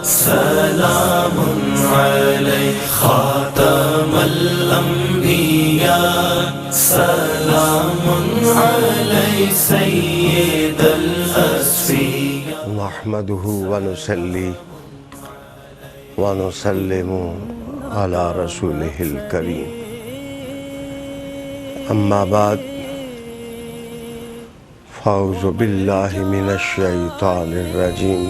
سلام علیہ خاتم الانبیاء سلام علیہ سید الاسفیاء نحمده ونصلی ونسلم علی رسوله الکریم اما بعد فاعوذ باللہ من الشیطان الرجیم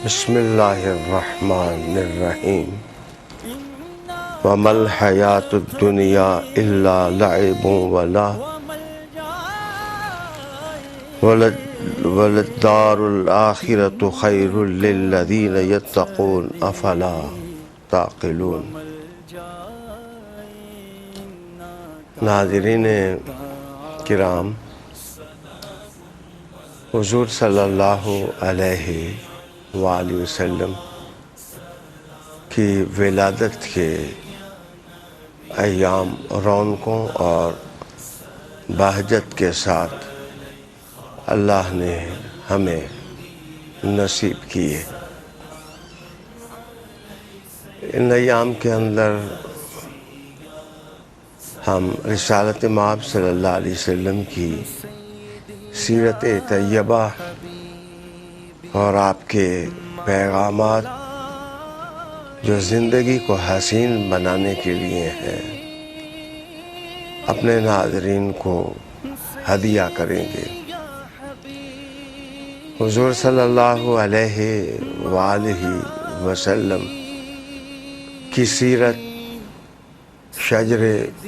بسم اللہ الرحمن الرحیم وما الحیاة الدنیا الا لعب وللدار الآخرة خیر للذین یتقون افلا تعقلون۔ ناظرین کرام، حضور صلی اللہ علیہ وآلہ وسلم کی ولادت کے ایام رونقوں اور بہجت کے ساتھ اللہ نے ہمیں نصیب کیے۔ ان ایام کے اندر ہم رسالت مآب صلی اللہ علیہ وسلم کی سیرت طیبہ اور آپ کے پیغامات جو زندگی کو حسین بنانے کے لیے ہیں اپنے ناظرین کو ہدیہ کریں گے۔ حضور صلی اللہ علیہ وآلہ وسلم کی سیرت شجر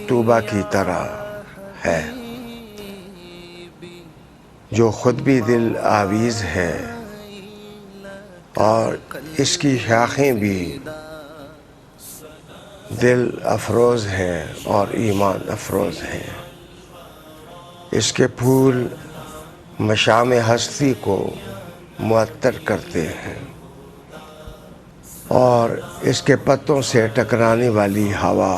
طوبہ کی طرح ہے جو خود بھی دل آویز ہے اور اس کی شاخیں بھی دل افروز ہیں اور ایمان افروز ہیں۔ اس کے پھول مشام ہستی کو معطر کرتے ہیں اور اس کے پتوں سے ٹکرانے والی ہوا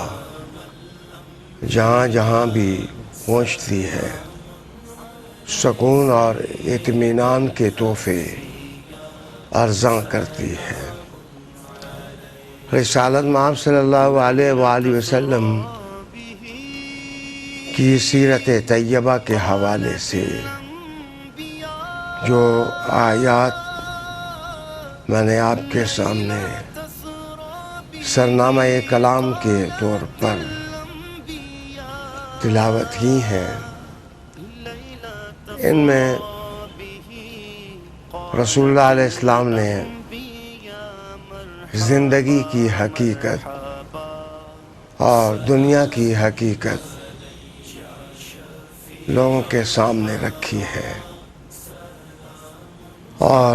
جہاں جہاں بھی پہنچتی ہے سکون اور اطمینان کے تحفے عرضاں کرتی ہے۔ رسالت مآب صلی اللہ علیہ وآلہ وسلم کی سیرت طیبہ کے حوالے سے جو آیات میں نے آپ کے سامنے سرنامہ کلام کے طور پر تلاوت کی ہیں، ان میں رسول اللہ علیہ السلام نے زندگی کی حقیقت اور دنیا کی حقیقت لوگوں کے سامنے رکھی ہے اور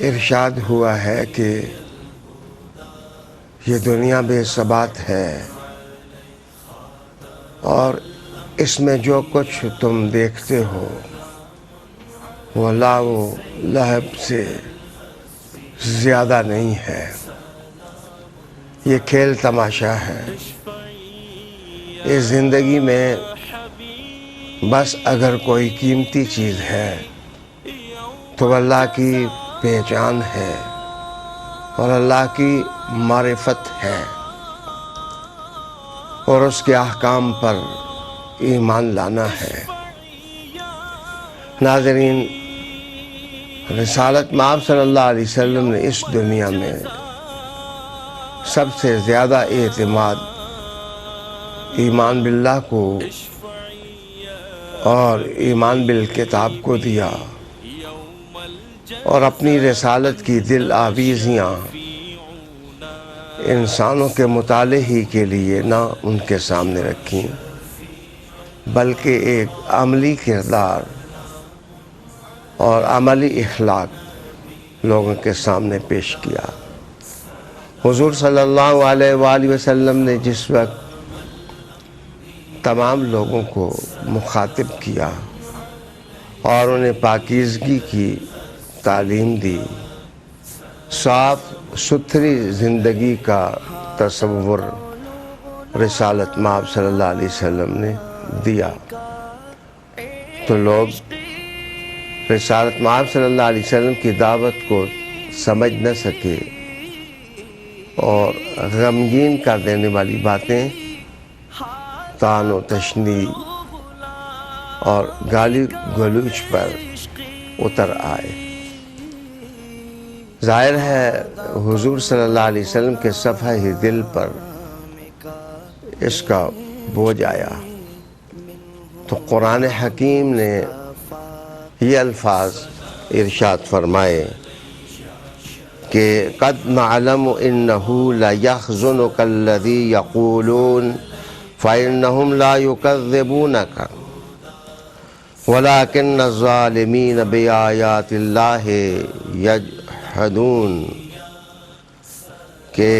ارشاد ہوا ہے کہ یہ دنیا بے ثبات ہے اور اس میں جو کچھ تم دیکھتے ہو وہ لعب و لہب سے زیادہ نہیں ہے، یہ کھیل تماشا ہے۔ اس زندگی میں بس اگر کوئی قیمتی چیز ہے تو اللہ کی پہچان ہے اور اللہ کی معرفت ہے اور اس کے احکام پر ایمان لانا ہے۔ ناظرین، رسالت مآب صلی اللہ علیہ وسلم نے اس دنیا میں سب سے زیادہ اعتماد ایمان باللہ کو اور ایمان بالکتاب کو دیا اور اپنی رسالت کی دل آویزیاں انسانوں کے مطالعے ہی کے لیے نہ ان کے سامنے رکھیں بلکہ ایک عملی کردار اور عملی اخلاق لوگوں کے سامنے پیش کیا۔ حضور صلی اللہ علیہ وآلہ وسلم نے جس وقت تمام لوگوں کو مخاطب کیا اور انہیں پاکیزگی کی تعلیم دی، صاف ستھری زندگی کا تصور رسالت مآب صلی اللہ علیہ وسلم نے دیا تو لوگ رسالت مآب صلی اللہ علیہ وسلم کی دعوت کو سمجھ نہ سکے اور غمگین کر دینے والی باتیں طعن و تشنیع اور گالی گلوچ پر اتر آئے۔ ظاہر ہے حضور صلی اللہ علیہ وسلم کے صفحہ دل پر اس کا بوجھ آیا تو قرآن حکیم نے یہ الفاظ ارشاد فرمائے کہ قد نعلم انہ لیحزنک الذی یقولون فإنہم لا یکذبونک ولکن الظالمین بآیات اللہ یجحدون، کہ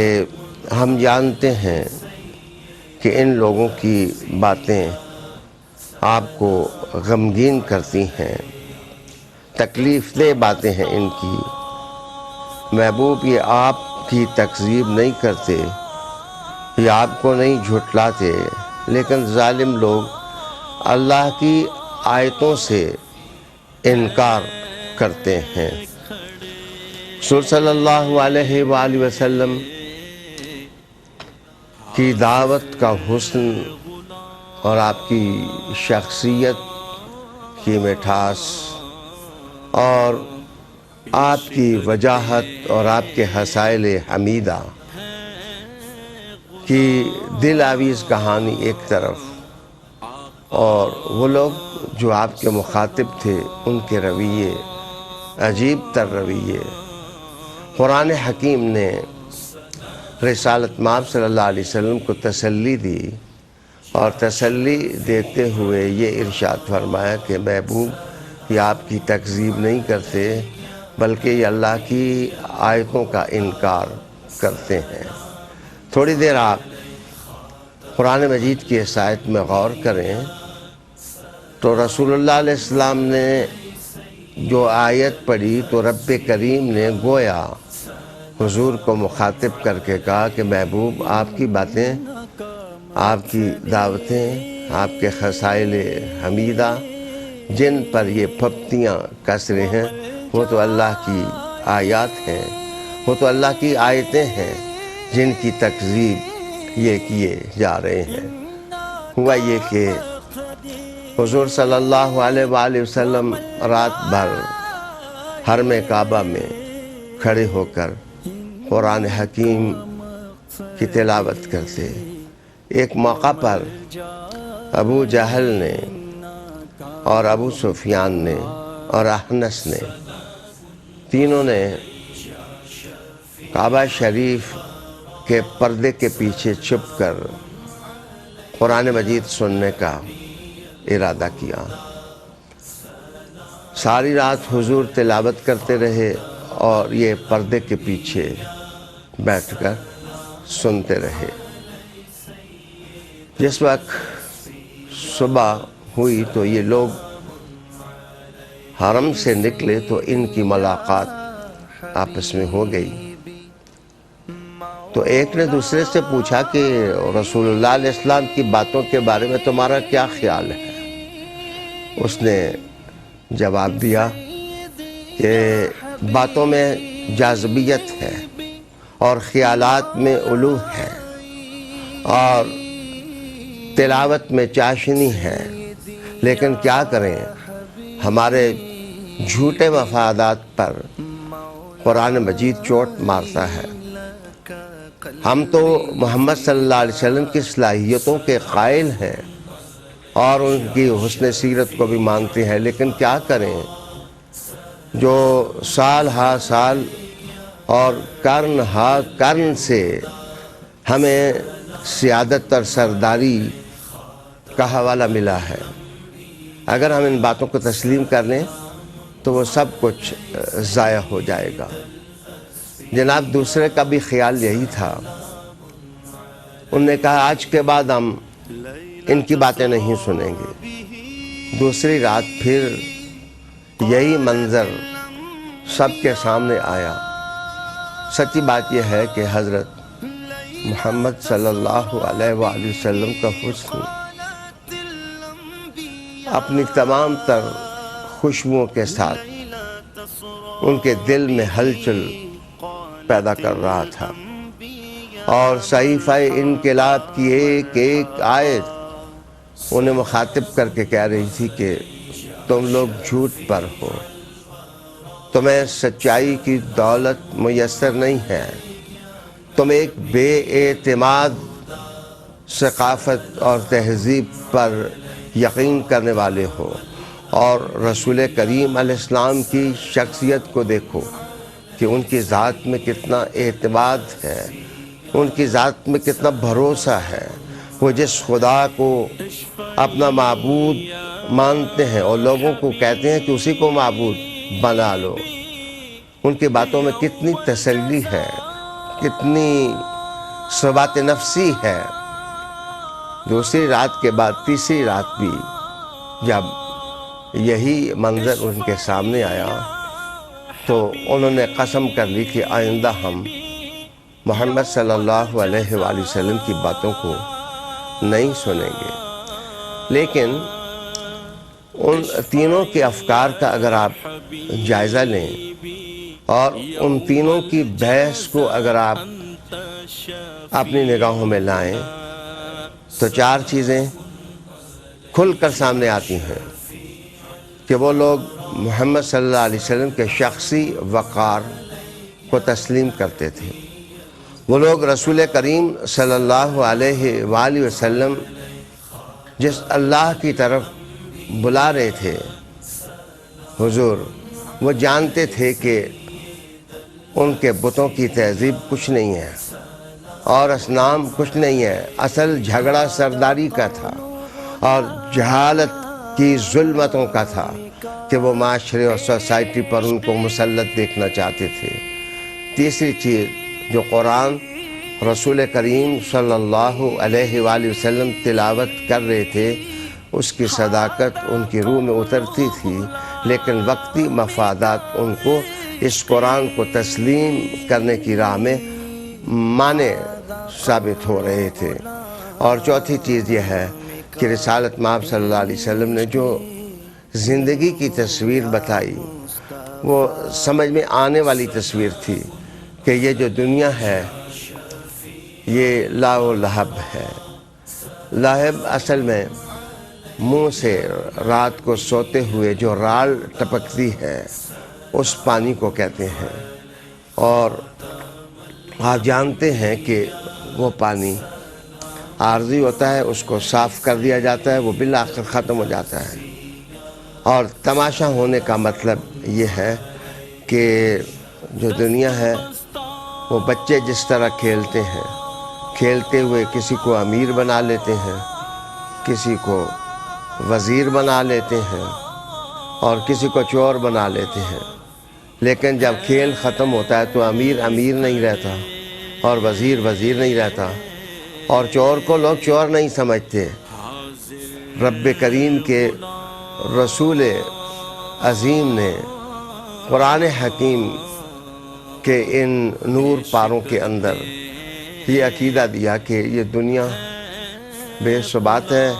ہم جانتے ہیں کہ ان لوگوں کی باتیں آپ کو غمگین کرتی ہیں، تکلیف دہ باتیں ہیں ان کی۔ محبوب یہ آپ کی تکذیب نہیں کرتے، یہ آپ کو نہیں جھٹلاتے، لیکن ظالم لوگ اللہ کی آیتوں سے انکار کرتے ہیں۔ رسول صلی اللہ علیہ وآلہ وسلم کی دعوت کا حسن اور آپ کی شخصیت کی مٹھاس اور آپ کی وجاہت اور آپ کے حسائل حمیدہ کی دل آویز کہانی ایک طرف، اور وہ لوگ جو آپ کے مخاطب تھے ان کے رویے، عجیب تر رویے۔ قرآن حکیم نے رسالت مآب صلی اللہ علیہ وسلم کو تسلی دی اور تسلی دیتے ہوئے یہ ارشاد فرمایا کہ محبوب یہ آپ کی تکذیب نہیں کرتے بلکہ یہ اللہ کی آیتوں کا انکار کرتے ہیں۔ تھوڑی دیر آپ قرآن مجید کی اس آیت میں غور کریں تو رسول اللہ علیہ السلام نے جو آیت پڑھی تو رب کریم نے گویا حضور کو مخاطب کر کے کہا کہ محبوب آپ کی باتیں، آپ کی دعوتیں، آپ کے خصائل حمیدہ جن پر یہ پھپتیاں کس رہے ہیں وہ تو اللہ کی آیات ہیں، وہ تو اللہ کی آیتیں ہیں جن کی تکذیب یہ کیے جا رہے ہیں۔ ہوا یہ کہ حضور صلی اللہ علیہ وآلہ وسلم رات بھر حرم کعبہ میں کھڑے ہو کر قرآن حکیم کی تلاوت کرتے۔ ایک موقع پر ابو جہل نے اور ابو سفیان نے اور احنس نے، تینوں نے کعبہ شریف کے پردے کے پیچھے چھپ کر قرآن مجید سننے کا ارادہ کیا۔ ساری رات حضور تلاوت کرتے رہے اور یہ پردے کے پیچھے بیٹھ کر سنتے رہے۔ جس وقت صبح ہوئی تو یہ لوگ حرم سے نکلے تو ان کی ملاقات آپس میں ہو گئی۔ تو ایک نے دوسرے سے پوچھا کہ رسول اللہ علیہ السلام کی باتوں کے بارے میں تمہارا کیا خیال ہے؟ اس نے جواب دیا کہ باتوں میں جاذبیت ہے اور خیالات میں علو ہے اور تلاوت میں چاشنی ہے، لیکن کیا کریں، ہمارے جھوٹے مفادات پر قرآن مجید چوٹ مارتا ہے۔ ہم تو محمد صلی اللہ علیہ وسلم کی صلاحیتوں کے قائل ہیں اور ان کی حسن سیرت کو بھی مانتے ہیں، لیکن کیا کریں، جو سال ہا سال اور قرن ہا قرن سے ہمیں سیادت اور سرداری کا حوالہ ملا ہے، اگر ہم ان باتوں کو تسلیم کر لیں تو وہ سب کچھ ضائع ہو جائے گا۔ جناب دوسرے کا بھی خیال یہی تھا۔ انہوں نے کہا آج کے بعد ہم ان کی باتیں نہیں سنیں گے۔ دوسری رات پھر یہی منظر سب کے سامنے آیا۔ سچی بات یہ ہے کہ حضرت محمد صلی اللہ علیہ وآلہ وسلم کا حسن اپنی تمام تر خوشبوؤں کے ساتھ ان کے دل میں ہلچل پیدا کر رہا تھا، اور صحیفہ انقلاب کی ایک ایک آیت انہیں مخاطب کر کے کہہ رہی تھی کہ تم لوگ جھوٹ پر ہو، تمہیں سچائی کی دولت میسر نہیں ہے، تم ایک بے اعتماد ثقافت اور تہذیب پر یقین کرنے والے ہو، اور رسول کریم علیہ السلام کی شخصیت کو دیکھو کہ ان کی ذات میں کتنا اعتماد ہے، ان کی ذات میں کتنا بھروسہ ہے۔ وہ جس خدا کو اپنا معبود مانتے ہیں اور لوگوں کو کہتے ہیں کہ اسی کو معبود بنا لو، ان کی باتوں میں کتنی تسلی ہے، کتنی ثبات نفسی ہے۔ دوسری رات کے بعد تیسری رات بھی جب یہی منظر ان کے سامنے آیا تو انہوں نے قسم کر لی کہ آئندہ ہم محمد صلی اللہ علیہ وآلہ وسلم کی باتوں کو نہیں سنیں گے۔ لیکن ان تینوں کے افکار کا اگر آپ جائزہ لیں اور ان تینوں کی بحث کو اگر آپ اپنی نگاہوں میں لائیں تو چار چیزیں کھل کر سامنے آتی ہیں کہ وہ لوگ محمد صلی اللہ علیہ وسلم کے شخصی وقار کو تسلیم کرتے تھے، وہ لوگ رسول کریم صلی اللہ علیہ وآلہ وسلم جس اللہ کی طرف بلا رہے تھے حضور، وہ جانتے تھے کہ ان کے بتوں کی تہذیب کچھ نہیں ہے اور اصنام کچھ نہیں ہے، اصل جھگڑا سرداری کا تھا اور جہالت کی ظلمتوں کا تھا کہ وہ معاشرے اور سوسائٹی پر ان کو مسلط دیکھنا چاہتے تھے۔ تیسری چیز جو قرآن رسول کریم صلی اللہ علیہ وآلہ وسلم تلاوت کر رہے تھے اس کی صداقت ان کی روح میں اترتی تھی، لیکن وقتی مفادات ان کو اس قرآن کو تسلیم کرنے کی راہ میں مانع ثابت ہو رہے تھے۔ اور چوتھی چیز یہ ہے کہ رسالت مآب صلی اللہ علیہ وسلم نے جو زندگی کی تصویر بتائی وہ سمجھ میں آنے والی تصویر تھی کہ یہ جو دنیا ہے یہ لا و لہب ہے۔ لہب اصل میں منہ سے رات کو سوتے ہوئے جو رال ٹپکتی ہے اس پانی کو کہتے ہیں، اور آپ جانتے ہیں کہ وہ پانی عارضی ہوتا ہے، اس کو صاف کر دیا جاتا ہے، وہ بالآخر ختم ہو جاتا ہے۔ اور تماشا ہونے کا مطلب یہ ہے کہ جو دنیا ہے وہ بچے جس طرح کھیلتے ہیں، کھیلتے ہوئے کسی کو امیر بنا لیتے ہیں، کسی کو وزیر بنا لیتے ہیں اور کسی کو چور بنا لیتے ہیں، لیکن جب کھیل ختم ہوتا ہے تو امیر امیر نہیں رہتا اور وزیر وزیر نہیں رہتا اور چور کو لوگ چور نہیں سمجھتے۔ رب کریم کے رسول عظیم نے قرآن حکیم کے ان نور پاروں کے اندر یہ عقیدہ دیا کہ یہ دنیا بے ثبات ہے،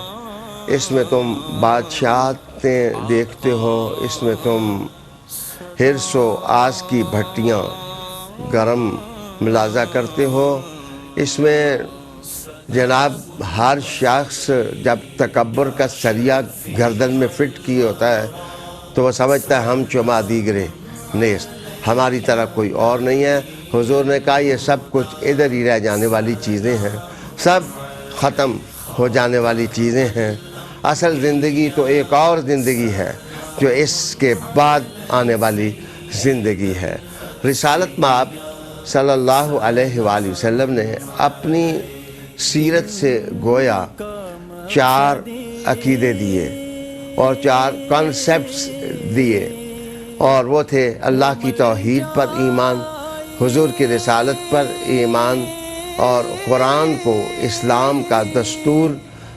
اس میں تم بادشاہتیں دیکھتے ہو، اس میں تم حرص و آس کی بھٹیاں گرم ملاحظہ کرتے ہو، اس میں جناب ہر شخص جب تکبر کا سریہ گردن میں فٹ کیے ہوتا ہے تو وہ سمجھتا ہے ہم چما دیگرے نیست، ہماری طرح کوئی اور نہیں ہے۔ حضور نے کہا یہ سب کچھ ادھر ہی رہ جانے والی چیزیں ہیں، سب ختم ہو جانے والی چیزیں ہیں، اصل زندگی تو ایک اور زندگی ہے جو اس کے بعد آنے والی زندگی ہے۔ رسالت مآب صلی اللہ علیہ وآلہ وسلم نے اپنی سیرت سے گویا چار عقیدے دیے اور چار کانسیپٹس دیے، اور وہ تھے اللہ کی توحید پر ایمان، حضور کی رسالت پر ایمان، اور قرآن کو اسلام کا دستور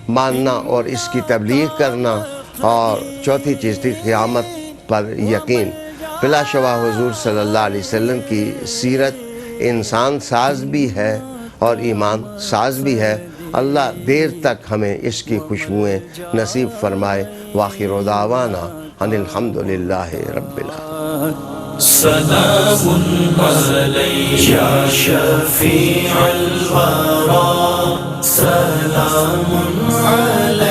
ماننا اور اس کی تبلیغ کرنا، اور چوتھی چیز تھی قیامت پر یقین۔ بلا شبہ حضور صلی اللہ علیہ وسلم کی سیرت انسان ساز بھی ہے اور ایمان ساز بھی ہے۔ اللہ دیر تک ہمیں اس کی خوشبوئیں نصیب فرمائے۔ وآخر دعوانا ان الحمد للہ رب العالمین۔ سلام عليك يا شفيع الورى سلام عليك